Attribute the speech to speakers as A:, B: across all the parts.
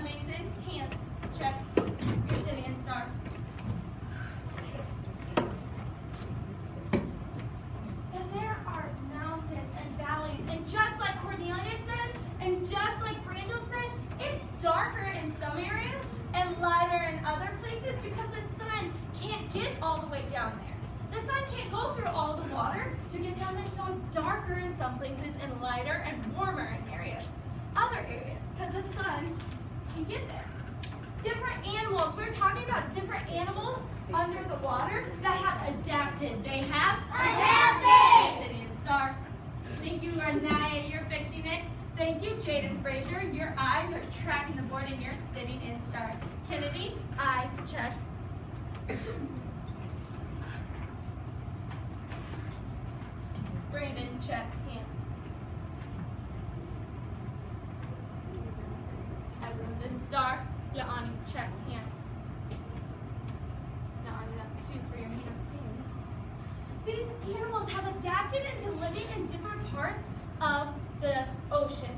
A: Mason, hands, check. You're sitting in star. And there are mountains and valleys, and just like Cornelius says, and just like Brandon said, it's darker in some areas and lighter in other places because the sun can't get all the way down there. The sun can't go through all the water to get down there, so it's darker in some places and lighter and warmer in other areas, because the sun can get there. Different animals, we're talking about different animals under the water that have adapted. They have adapted! Sitting in star. Thank you, Renaya, you're fixing it. Thank you, Jaden Frazier. Your eyes are tracking the board and you're sitting in star. Kennedy, eyes check. Brandon, check, hands. Everyone's in star. Yaani, check, hands. Yaani, that's 2 for your hands. These animals have adapted into living in different parts of the ocean.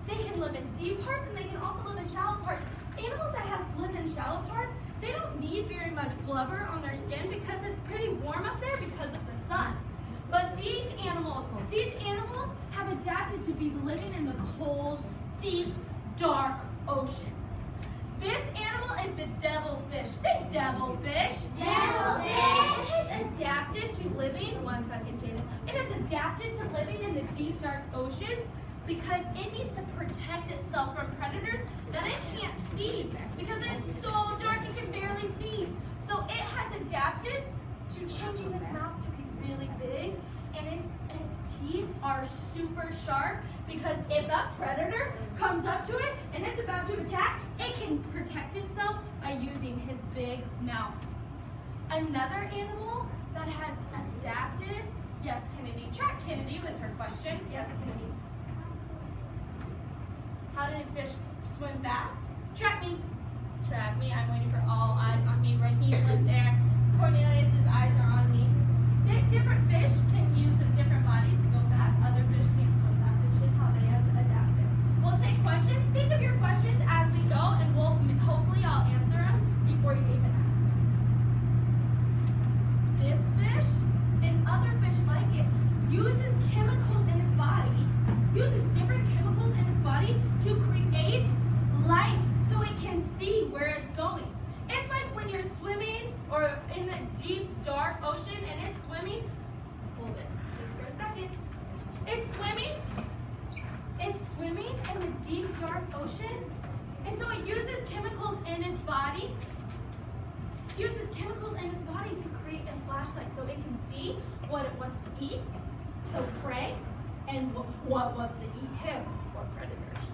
A: They can live in deep parts and they can also live in shallow parts. Animals that have lived in shallow parts, they don't need very much blubber on their skin because it's pretty warm up there because of the sun. But these animals have adapted to be living in the cold, deep, dark ocean. This animal is the devilfish. Say devilfish. Devilfish. It has adapted to living, one second, Jaden. It has adapted to living in the deep, dark oceans because it needs to protect itself from predators that it can't see because it's so dark it can barely see. So it has adapted to changing its mouth to be really big, and its teeth are super sharp because if that predator comes up to it and it's about to attack, it can protect itself by using his big mouth. Another animal that has adapted, yes, Kennedy. Track Kennedy with her question. Yes, Kennedy. How do fish swim fast? Track me. Track me. I'm waiting for all eyes on me. Raheem went there. Cornelius's eyes are on me. Different fish can use different bodies to go fast. Other fish can't swim fast. It's just how they have adapted. We'll take questions. Think of your questions as we go, and hopefully I'll answer them before you even ask them. This fish and other fish like it uses chemicals in its body, uses different chemicals in its body to create light so it can see where it's going. It's like when you're swimming or in the deep, dark ocean and it's swimming. Hold it just for a second. It's swimming in the deep, dark ocean. And so it uses chemicals in its body. To create a flashlight so it can see what it wants to eat, so prey, and what wants to eat him, or predators.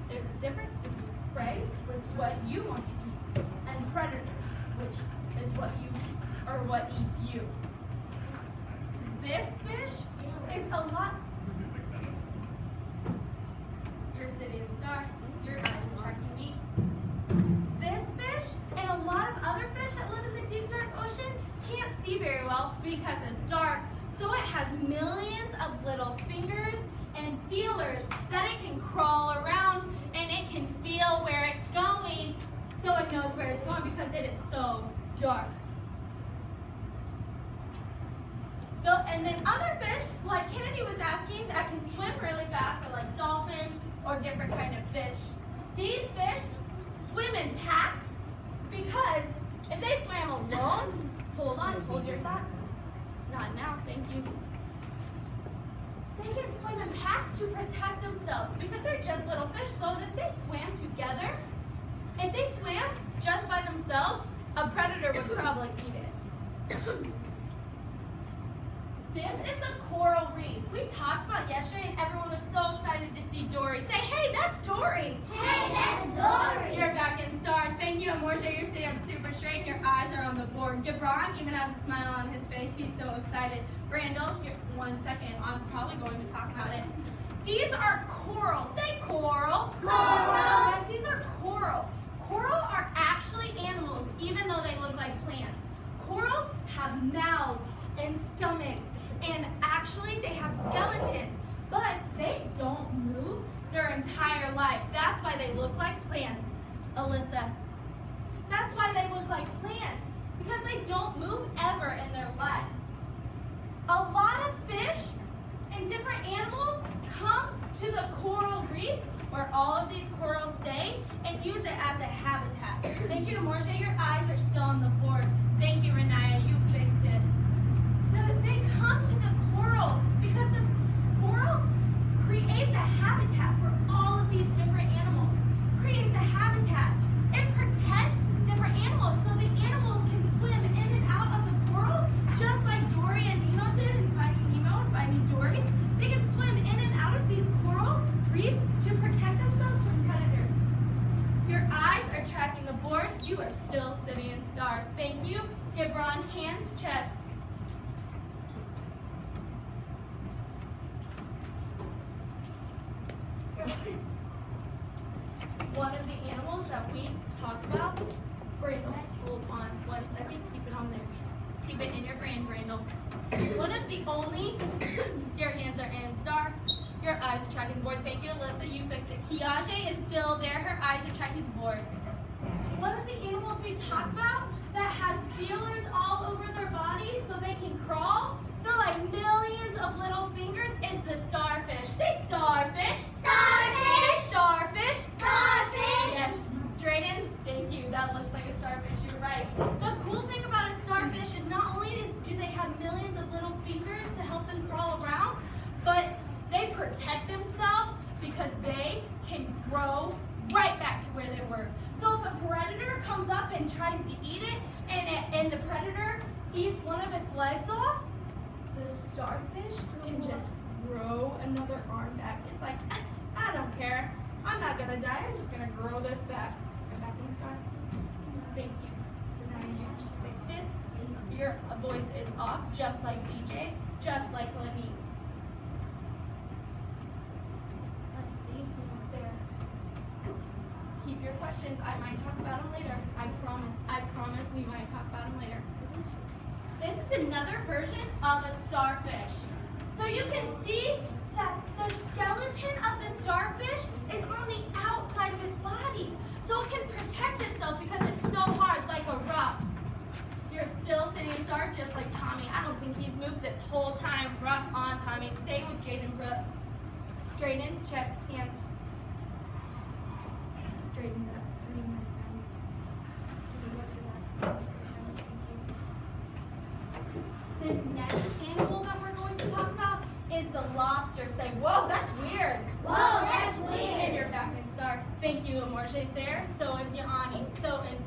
A: There's a difference between prey, which is what you want to eat, and predators, which is what eats you. This fish is a lot. You're sitting star. Your eyes are tracking me. This fish and a lot of other fish that live in the deep, dark ocean can't see very well because it's dark. So it has millions of little fingers and feelers that it can crawl around and it can feel where it's going so it knows where it's going because it is so dark. And then other fish, like Kennedy was asking, that can swim really fast are like dolphins or different kind of fish. These fish swim in packs because if they swam alone, hold your thoughts. Not now, thank you. They can swim in packs to protect themselves because they're just little fish. So if they swam together, if they swam just by themselves, a predator would probably eat it. This is the coral reef. We talked about yesterday and everyone was so excited to see Dory. Say, hey, that's Dory.
B: Hey, that's Dory.
A: You're back in star. Thank you, Amorja. You're sitting up super straight and your eyes are on the board. Gibran even has a smile on his face. He's so excited. Brandel, 1 second. I'm probably going to talk about it. These are coral. Say coral.
B: Coral.
A: Yes, these are coral. Coral are actually animals, even though they look like plants. Corals have mouths and stomachs. And actually, they have skeletons, but they don't move their entire life. That's why they look like plants. Alyssa. That's why they look like plants, because they don't move ever in their life. A lot of fish and different animals come to the coral reef where all of these corals stay and use it as a habitat. Thank you, Morja. Your eyes are still on the board. Thank you, Renaya. You fixed it. They come to the coral because the coral creates a habitat for all of these different animals. Creates a habitat. It protects different animals so the animals can swim in and out of the coral just like Dory and Nemo did in Finding Nemo and Finding Dory. They can swim in and out of these coral reefs to protect themselves from predators. Your eyes are tracking the board. You are still sitting in star. Thank you. Give Ron hands check. One of the animals that we talked about, Brandon, hold on 1 second, keep it on there. Keep it in your brain, Brandon. One of the only, your hands are in star, your eyes are tracking the board. Thank you, Alyssa, you fixed it. Kiaje is still there, her eyes are tracking the board. One of the animals we talked about that has feelers all over their body so they can crawl, they're like millions of little fingers, is the starfish. Say starfish.
B: Starfish.
A: Starfish.
B: Starfish.
A: Yes, Drayden, thank you. That looks like a starfish. You're right. The cool thing about a starfish is not only do they have millions of little fingers to help them crawl around, but they protect themselves because they can grow right back to where they were. So if a predator comes up and tries to eat it, and the predator eats one of its legs off, the starfish can just grow another arm back. It's like, I don't care. I'm not gonna die. I'm just gonna grow this back. Go back in star. Thank you. So now you fixed it. Your voice is off, just like DJ, just like Lenise. Let's see who's there. Keep your questions. I might talk about them later. I promise. I promise we might talk about them later. This is another version of a starfish. So you can see that the skeleton of the starfish is on the outside of its body. So it can protect itself because it's so hard, like a rock. You're still sitting in star just like Tommy. I don't think he's moved this whole time. Rock on, Tommy. Same with Jaden Brooks. Drayden, check hands. Drayden, that's 3, my friend. Can you go to that? The next animal that we're going to talk about is the lobster. Say, whoa, that's weird.
B: Whoa, that's
A: And
B: weird.
A: you're back in star. Thank you, Amorge's there.